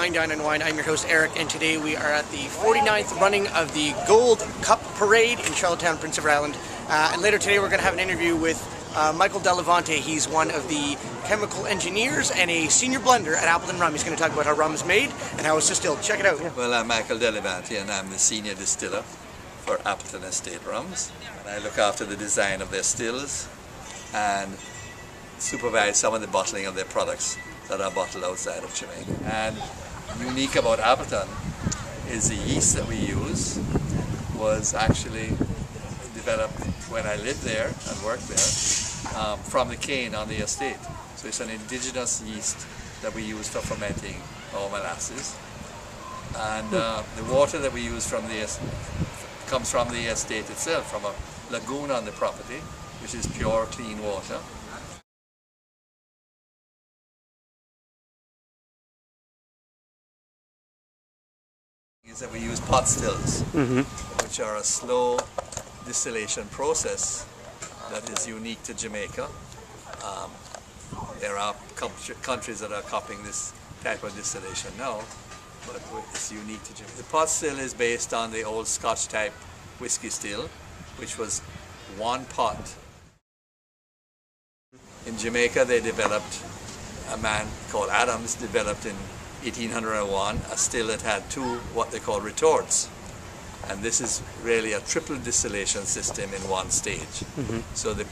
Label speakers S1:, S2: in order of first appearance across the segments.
S1: Wine, Dine and Wine. I'm your host Eric, and today we are at the 49th running of the Gold Cup Parade in Charlottetown, Prince Edward Island. And later today we're going to have an interview with Michael Delevante. He's one of the chemical engineers and a senior blender at Appleton Rum. He's going to talk about how rum is made and how it's distilled. Check it out.
S2: Well, I'm Michael Delevante and I'm the senior distiller for Appleton Estate Rums. And I look after the design of their stills and supervise some of the bottling of their products that are bottled outside of Jamaica. And unique about Appleton is the yeast that we use was actually developed when I lived there and worked there from the cane on the estate. So it's an indigenous yeast that we use for fermenting our molasses. And the water that we use from comes from the estate itself, from a lagoon on the property, which is pure, clean water. Is that we use pot stills, which are a slow distillation process that is unique to Jamaica. There are countries that are copying this type of distillation now, but it's unique to Jamaica. The pot still is based on the old Scotch type whiskey still, which was one pot. In Jamaica they developed, a man called Adams developed in 1801 a still that had two what they call retorts, and this is really a triple distillation system in one stage. So the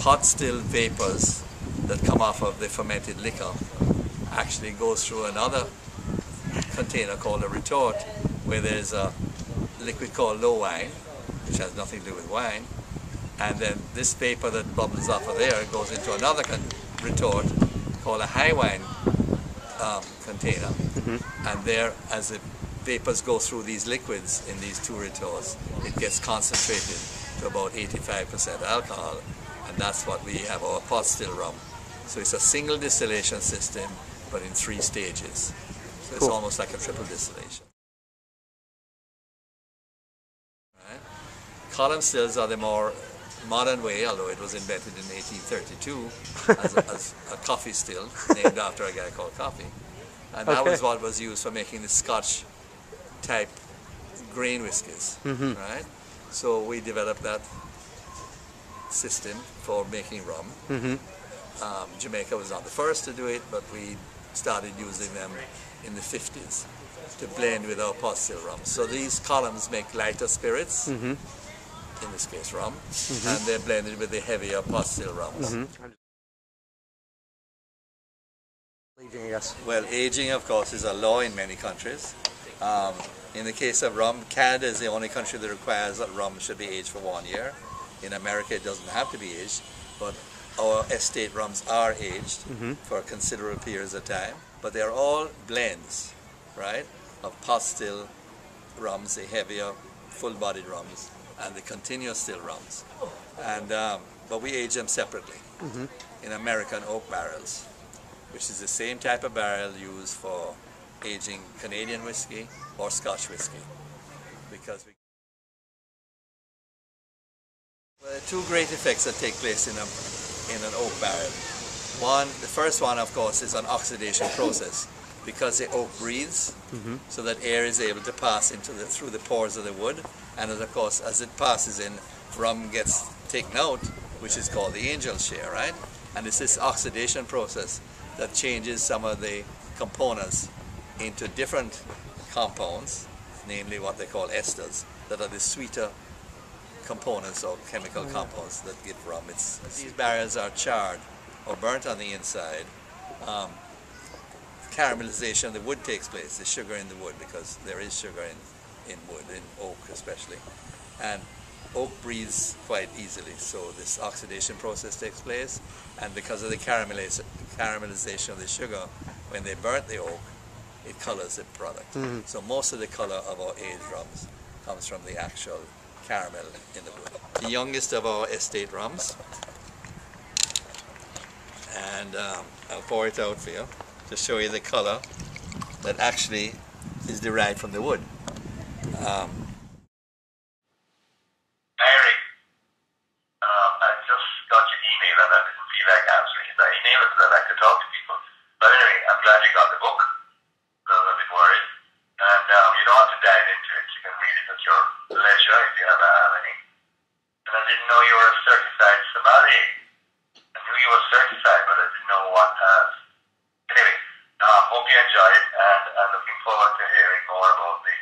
S2: pot still vapors that come off of the fermented liquor actually goes through another container called a retort, where there's a liquid called low wine, which has nothing to do with wine, and then this vapor that bubbles off of there goes into another retort called a high wine container, and there, as the vapors go through these liquids in these two retorts, it gets concentrated to about 85% alcohol, and that's what we have our pot still rum. So it's a single distillation system, but in 3 stages. So it's almost like a triple distillation. Right. Column stills are the more modern way, although it was invented in 1832 as a coffee still, named after a guy called Coffee. And that was what was used for making the Scotch type grain whiskies, right? So we developed that system for making rum. Jamaica was not the first to do it, but we started using them in the 50s to blend with our pot still rum. So these columns make lighter spirits, in this case rum, and they're blended with the heavier pot still rums.
S1: Aging, yes.
S2: Well, aging, of course, is a law in many countries. In the case of rum, Canada is the only country that requires that rum should be aged for 1 year. In America, it doesn't have to be aged, but our estate rums are aged for considerable periods of time. But they're all blends, right, of pot still rums, the heavier, full-bodied rums, and the continuous still rums. And but we age them separately in American oak barrels, which is the same type of barrel used for aging Canadian whiskey or Scotch whiskey. Because there are 2 great effects that take place in an oak barrel. The first one, of course, is an oxidation process, because the oak breathes, so that air is able to pass through the pores of the wood, and of course, as it passes in, rum gets taken out, which is called the angel share, right? And it's this oxidation process that changes some of the components into different compounds, namely what they call esters, that are the sweeter components or chemical compounds that give rum. These barrels are charred or burnt on the inside. Caramelization of the wood takes place, the sugar in the wood, because there is sugar in wood, in oak especially. And oak breathes quite easily, so this oxidation process takes place, and because of the caramelization of the sugar, when they burnt the oak, it colors the product. So most of the color of our aged rums comes from the actual caramel in the wood. The youngest of our estate rums, and I'll pour it out for you to show you the color that actually is derived from the wood.
S3: Mary, I just got your email and I didn't feel like answering it. I emailed it because I like to talk to people. But anyway, I'm glad you got the book. Before more about the